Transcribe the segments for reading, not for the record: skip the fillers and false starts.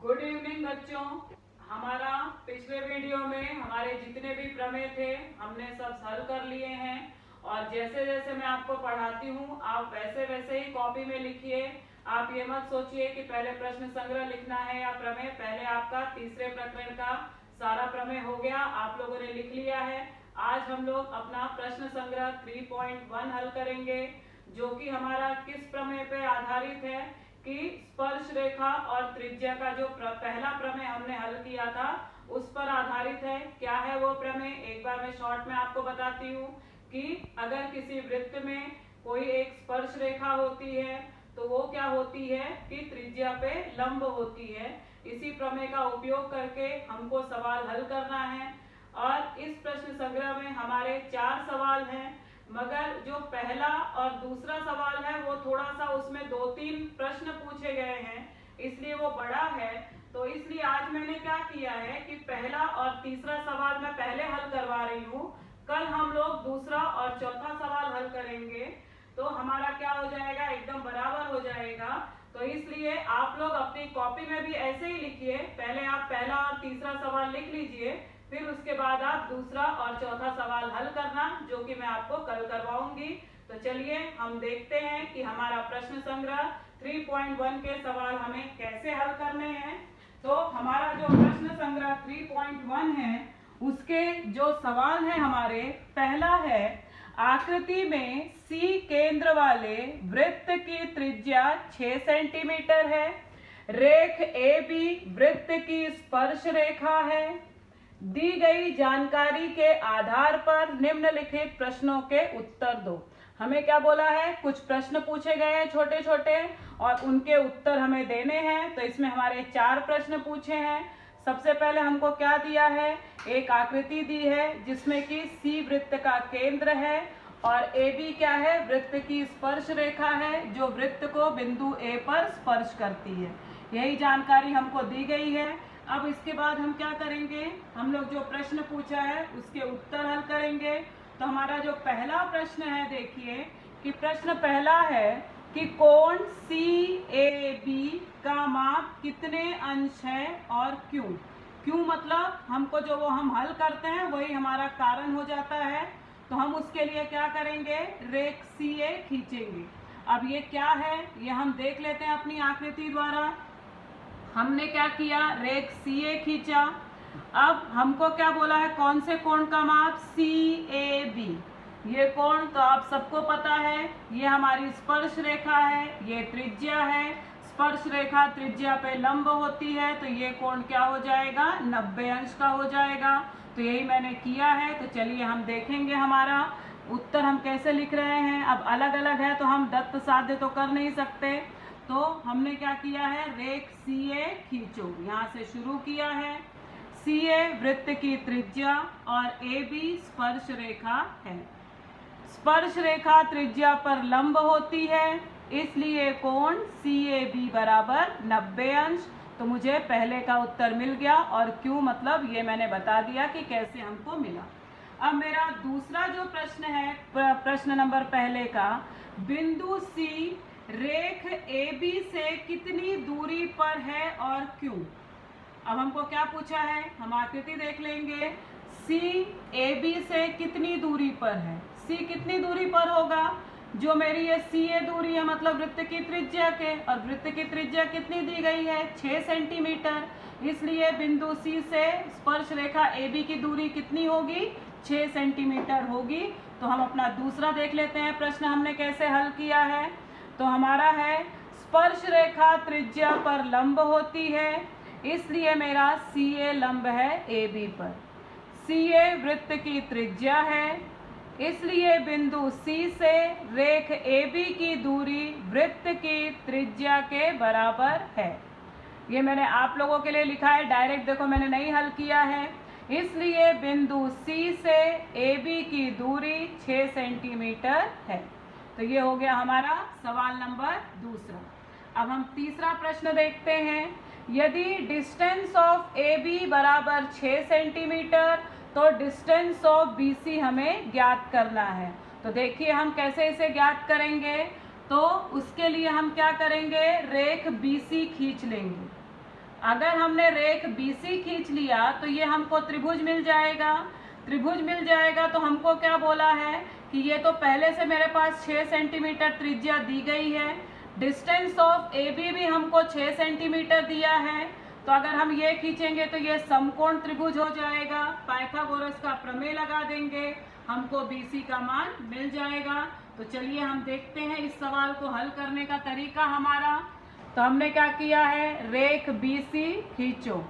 Good evening बच्चों। हमारा पिछले वीडियो में हमारे जितने भी प्रमेय थे हमने सब हल कर लिए हैं और जैसे जैसे मैं आपको पढ़ाती हूँ आप वैसे वैसे ही कॉपी में लिखिए। आप ये मत सोचिए कि पहले प्रश्न संग्रह लिखना है या प्रमेय। पहले आपका तीसरे प्रकरण का सारा प्रमेय हो गया, आप लोगों ने लिख लिया है। आज हम लोग अपना प्रश्न संग्रह 3.1 हल करेंगे जो कि हमारा किस प्रमेय पे आधारित है कि स्पर्श रेखा और त्रिज्या का जो पहला प्रमेय हमने हल किया था उस पर आधारित है। क्या है वो प्रमेय, एक बार मैं शॉर्ट में आपको बताती हूँ कि अगर किसी वृत्त में कोई एक स्पर्श रेखा होती है तो वो क्या होती है कि त्रिज्या पे लंब होती है। इसी प्रमेय का उपयोग करके हमको सवाल हल करना है और इस प्रश्न संग्रह में हमारे 4 सवाल हैं, मगर जो पहला और दूसरा सवाल है वो थोड़ा सा उसमें 2-3 प्रश्न पूछे गए हैं इसलिए वो बड़ा है। तो इसलिए आज मैंने क्या किया है कि पहला और तीसरा सवाल मैं पहले हल करवा रही हूँ, कल हम लोग दूसरा और चौथा सवाल हल करेंगे तो हमारा क्या हो जाएगा, एकदम बराबर हो जाएगा। तो इसलिए आप लोग अपनी कॉपी में भी ऐसे ही लिखिए, पहले आप पहला और तीसरा सवाल लिख लीजिए, फिर उसके बाद आप दूसरा और चौथा सवाल हल करना जो कि मैं आपको कल करवाऊंगी। तो चलिए हम देखते हैं कि हमारा प्रश्न संग्रह 3.1 के सवाल हमें कैसे हल करने हैं। तो हमारा जो प्रश्न संग्रह 3.1 है उसके जो सवाल है हमारे, पहला है आकृति में C केंद्र वाले वृत्त की त्रिज्या 6 सेंटीमीटर है, रेख AB वृत्त की स्पर्श रेखा है। दी गई जानकारी के आधार पर निम्नलिखित प्रश्नों के उत्तर दो। हमें क्या बोला है, कुछ प्रश्न पूछे गए हैं छोटे छोटे और उनके उत्तर हमें देने हैं। तो इसमें हमारे 4 प्रश्न पूछे हैं। सबसे पहले हमको क्या दिया है, एक आकृति दी है जिसमें कि C वृत्त का केंद्र है और AB क्या है, वृत्त की स्पर्श रेखा है जो वृत्त को बिंदु A पर स्पर्श करती है। यही जानकारी हमको दी गई है। अब इसके बाद हम क्या करेंगे, हम लोग जो प्रश्न पूछा है उसके उत्तर हल करेंगे। तो हमारा जो पहला प्रश्न है, देखिए कि प्रश्न पहला है कि कोण CAB का माप कितने अंश है और क्यों। क्यों मतलब हमको जो वो हम हल करते हैं वही हमारा कारण हो जाता है। तो हम उसके लिए क्या करेंगे, रेख CA खींचेंगे। अब ये क्या है ये हम देख लेते हैं अपनी आकृति द्वारा। हमने क्या किया, रेख CA खींचा। अब हमको क्या बोला है, कौन से कोण का माप, CAB। ये कोण तो आप सबको पता है, ये हमारी स्पर्श रेखा है, ये त्रिज्या है। स्पर्श रेखा त्रिज्या पे लंब होती है तो ये कोण क्या हो जाएगा, 90 अंश का हो जाएगा। तो यही मैंने किया है। तो चलिए हम देखेंगे हमारा उत्तर हम कैसे लिख रहे हैं। अब अलग अलग है तो हम दत्त साध्य तो कर नहीं सकते। तो हमने क्या किया है, रेख CA खींचो, यहाँ से शुरू किया है। CA वृत्त की त्रिज्या और AB स्पर्श रेखा है। स्पर्श रेखा त्रिज्या पर लंब होती है इसलिए कोण CAB बराबर 90 अंश। तो मुझे पहले का उत्तर मिल गया और क्यों मतलब ये मैंने बता दिया कि कैसे हमको मिला। अब मेरा दूसरा जो प्रश्न है, प्रश्न नंबर पहले का, बिंदु C रेख AB से कितनी दूरी पर है और क्यों। अब हमको क्या पूछा है, हम आकृति देख लेंगे। C AB से कितनी दूरी पर है, C कितनी दूरी पर होगा, जो मेरी ये CA दूरी है मतलब वृत्त की त्रिज्या के, और वृत्त की त्रिज्या कितनी दी गई है, 6 सेंटीमीटर। इसलिए बिंदु C से स्पर्श रेखा AB की दूरी कितनी होगी, 6 सेंटीमीटर होगी। तो हम अपना दूसरा देख लेते हैं प्रश्न हमने कैसे हल किया है। तो हमारा है स्पर्श रेखा त्रिज्या पर लंब होती है इसलिए मेरा CA लंब है AB पर। CA वृत्त की त्रिज्या है इसलिए बिंदु C से रेख AB की दूरी वृत्त की त्रिज्या के बराबर है। ये मैंने आप लोगों के लिए लिखा है, डायरेक्ट देखो मैंने नहीं हल किया है। इसलिए बिंदु C से AB की दूरी 6 सेंटीमीटर है। तो ये हो गया हमारा सवाल नंबर दूसरा। अब हम तीसरा प्रश्न देखते हैं। यदि डिस्टेंस ऑफ AB बराबर 6 सेंटीमीटर तो डिस्टेंस ऑफ BC हमें ज्ञात करना है। तो देखिए हम कैसे इसे ज्ञात करेंगे। तो उसके लिए हम क्या करेंगे, रेख BC खींच लेंगे। अगर हमने रेख BC खींच लिया तो ये हमको त्रिभुज मिल जाएगा। त्रिभुज मिल जाएगा तो हमको क्या बोला है कि ये तो पहले से मेरे पास 6 सेंटीमीटर त्रिज्या दी गई है। डिस्टेंस ऑफ AB भी हमको 6 सेंटीमीटर दिया है। तो अगर हम ये खींचेंगे तो ये समकोण त्रिभुज हो जाएगा। पाइथागोरस का प्रमेय लगा देंगे, हमको BC का मान मिल जाएगा। तो चलिए हम देखते हैं इस सवाल को हल करने का तरीका हमारा। तो हमने क्या किया है, रेख BC खींचो,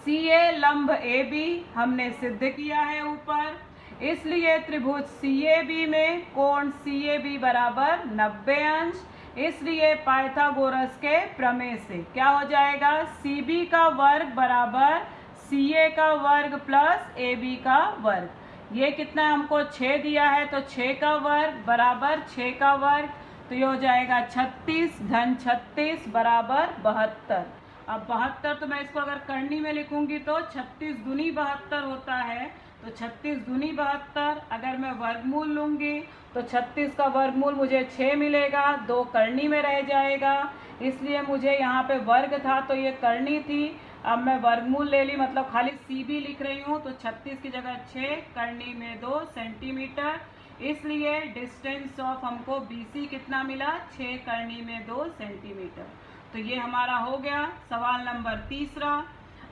CA लंब AB हमने सिद्ध किया है ऊपर, इसलिए त्रिभुज CAB में कोण CAB बराबर 90 अंश। इसलिए पाइथागोरस के प्रमेय से क्या हो जाएगा, CB का वर्ग बराबर CA का वर्ग प्लस AB का वर्ग। ये कितना हमको 6 दिया है, तो 6 का वर्ग बराबर 6 का वर्ग, तो ये हो जाएगा 36 धन 36 बराबर 72। अब 72 तो मैं इसको अगर करनी में लिखूंगी तो 36 दूनी 72 होता है। तो 36 दूनी 72, अगर मैं वर्गमूल लूंगी तो 36 का वर्गमूल मुझे 6 मिलेगा, 2 करनी में रह जाएगा, इसलिए मुझे यहाँ पे वर्ग था तो ये करनी थी। अब मैं वर्गमूल ले ली, मतलब खाली CB लिख रही हूँ, तो 36 की जगह 6 करनी में 2 सेंटीमीटर, इसलिए डिस्टेंस ऑफ हमको BC कितना मिला, 6 करनी में 2 सेंटीमीटर। तो ये हमारा हो गया सवाल नंबर तीसरा।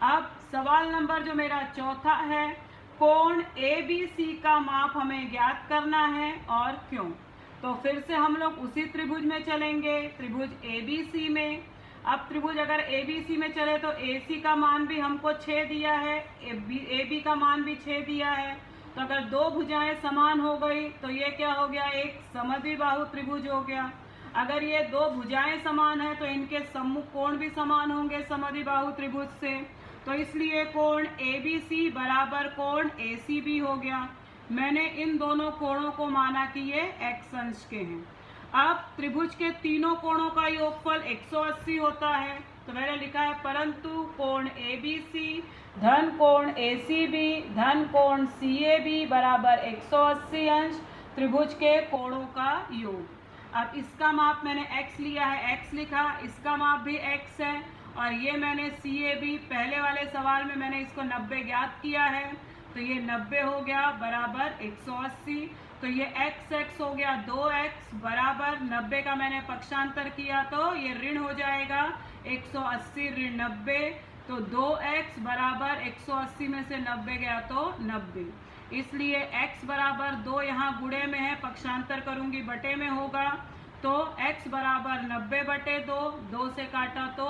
अब सवाल नंबर जो मेरा चौथा है, कोण ABC का माप हमें ज्ञात करना है और क्यों। तो फिर से हम लोग उसी त्रिभुज में चलेंगे, त्रिभुज ABC में। अब त्रिभुज अगर ABC में चले तो AC का मान भी हमको 6 दिया है, AB का मान भी 6 दिया है। तो अगर दो भुजाएं समान हो गई तो ये क्या हो गया, एक समद्विबाहु त्रिभुज हो गया। अगर ये दो भुजाएं समान है तो इनके सम्मुख कोण भी समान होंगे समद्विबाहु त्रिभुज से। तो इसलिए कोण ABC बराबर कोण ACB हो गया। मैंने इन दोनों कोणों को माना कि ये x अंश के हैं। अब त्रिभुज के तीनों कोणों का योगफल 180 होता है, तो मैंने लिखा है परंतु कोण ABC धन कोण ACB धन कोण CAB बराबर 180 अंश त्रिभुज के कोणों का योग। अब इसका माप मैंने x लिया है, x लिखा, इसका माप भी x है, और ये मैंने CAB पहले वाले सवाल में मैंने इसको 90 ज्ञात किया है, तो ये 90 हो गया बराबर 180। तो ये x हो गया 2x बराबर 90 का मैंने पक्षांतर किया तो ये ऋण हो जाएगा 180 ऋण 90, तो 2x बराबर 180 में से 90 गया तो 90। इसलिए x बराबर 2 यहाँ गुणे में है, पक्षांतर करूंगी बटे में होगा, तो x बराबर 90 बटे 2, 2 से काटा तो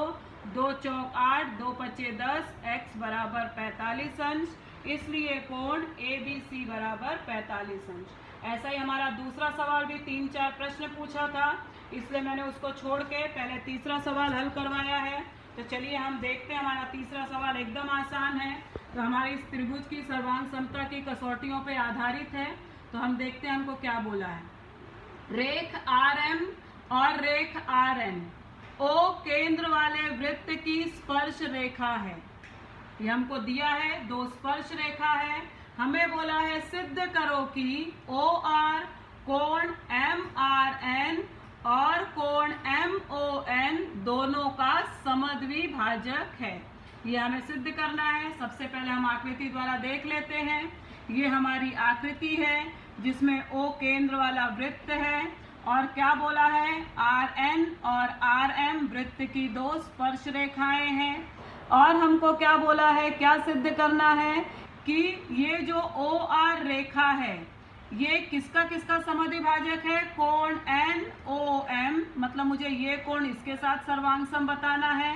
2 चौक 8, 2 पचे 10, x बराबर 45 अंश। इसलिए कोण ABC बराबर 45 अंश। ऐसा ही हमारा दूसरा सवाल भी 3-4 प्रश्न पूछा था, इसलिए मैंने उसको छोड़ के पहले तीसरा सवाल हल करवाया है। तो चलिए हम देखते हैं, हमारा तीसरा सवाल एकदम आसान है। तो हमारी इस त्रिभुज की सर्वांग समता की कसौटियों पे आधारित है। तो हम देखते हैं हमको क्या बोला है। रेख RM और रेख RN O केंद्र वाले वृत्त की स्पर्श रेखा है। ये हमको दिया है, दो स्पर्श रेखा है। हमें बोला है सिद्ध करो कि OR कोण MRN और कोण MON दोनों का समद्विभाजक है। ये हमें सिद्ध करना है। सबसे पहले हम आकृति द्वारा देख लेते हैं। ये हमारी आकृति है जिसमें O केंद्र वाला वृत्त है, और क्या बोला है, RN और RM वृत्त की दो स्पर्श रेखाएं हैं। और हमको क्या बोला है, क्या सिद्ध करना है कि ये जो OR रेखा है ये किसका किसका समद्विभाजक है, कोण NOM, मतलब मुझे ये कोण इसके साथ सर्वांग सम बताना है,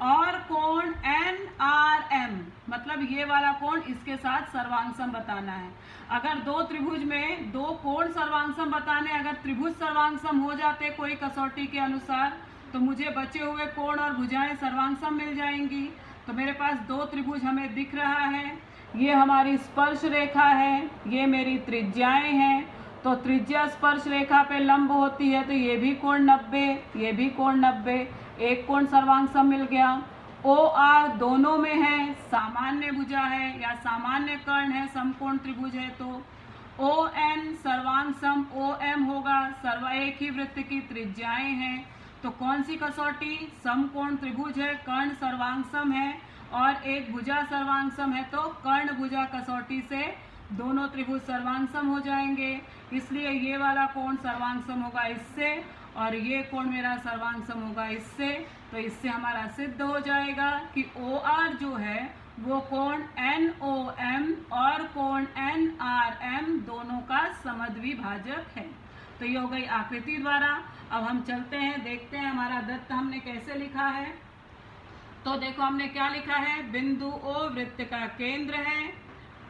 और कोण NRM मतलब ये वाला कोण इसके साथ सर्वांग सम बताना है। अगर दो त्रिभुज में दो कोण सर्वांग सम बताने, अगर त्रिभुज सर्वांग सम हो जाते कोई कसौटी के अनुसार, तो मुझे बचे हुए कोण और भुजाएं सर्वांग सम मिल जाएंगी। तो मेरे पास दो त्रिभुज हमें दिख रहा है, ये हमारी स्पर्श रेखा है, ये मेरी त्रिज्याएं हैं। तो त्रिज्या स्पर्श रेखा पे लंब होती है, तो ये भी कोण 90, ये भी कोण 90, एक कोण सर्वांग सम मिल गया। OR दोनों में है, सामान्य भुजा है या सामान्य कर्ण है, समकोण त्रिभुज है, तो ON सर्वांग सम OM होगा, सर्व एक ही वृत्त की त्रिज्याएं हैं। तो कौन सी कसौटी? समकोण त्रिभुज है, कर्ण सर्वांग सम है और एक भुजा सर्वांग सम है, तो कर्ण भुजा कसौटी से दोनों त्रिभुज सर्वांग सम हो जाएंगे। इसलिए ये वाला कोण सर्वांग सम होगा इससे और ये कोण मेरा सर्वांग सम होगा इससे। तो इससे हमारा सिद्ध हो जाएगा कि OR जो है वो कोण NOM और कोण NRM दोनों का समद्विभाजक है। तो ये हो गई आकृति द्वारा। अब हम चलते हैं, देखते हैं हमारा दत्त हमने कैसे लिखा है। तो देखो हमने क्या लिखा है, बिंदु O वृत्त का केंद्र है,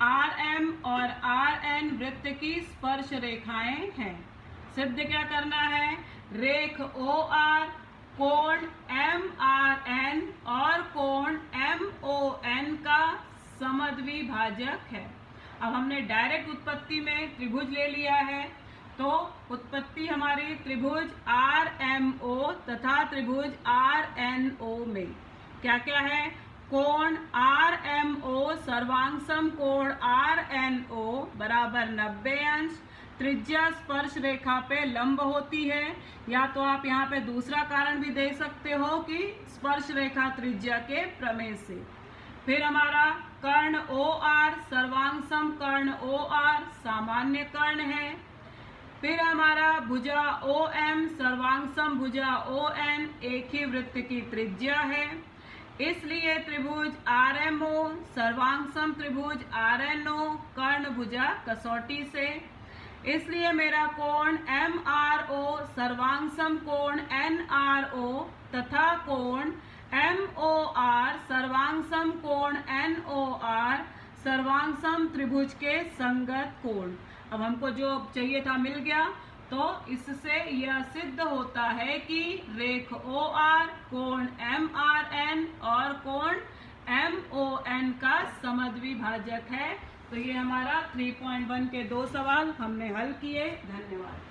RM और RN वृत्त की स्पर्श रेखाएं हैं। सिद्ध क्या करना है, रेख OR कोण MRN और कोण MON का समद्विभाजक है। अब हमने डायरेक्ट उत्पत्ति में त्रिभुज ले लिया है, तो उत्पत्ति हमारी त्रिभुज RMO तथा त्रिभुज RNO में क्या क्या है, कोण RMO सर्वांग सम कोण RNO बराबर 90 अंश, त्रिज्या स्पर्श रेखा पे लंब होती है। या तो आप यहाँ पे दूसरा कारण भी दे सकते हो कि स्पर्श रेखा त्रिज्या के प्रमेय से। फिर हमारा कर्ण OR सर्वांग सम कर्ण OR सामान्य कर्ण है। फिर हमारा भुजा OM सर्वांग सम भुजा ON एक ही वृत्त की त्रिज्या है। इसलिए त्रिभुज RMO सर्वांग सम त्रिभुज RNO कर्ण भुजा कसौटी से। इसलिए मेरा कोण MRO सर्वांग सम कोण NRO तथा कोण MOR सर्वांग सम कोण NOR सर्वांग सम त्रिभुज के संगत कोण। अब हमको जो चाहिए था मिल गया। तो इससे यह सिद्ध होता है कि रेख OR कोण MRN और कोण MON का समद्विभाजक है। तो ये हमारा 3.1 के 2 सवाल हमने हल किए। धन्यवाद।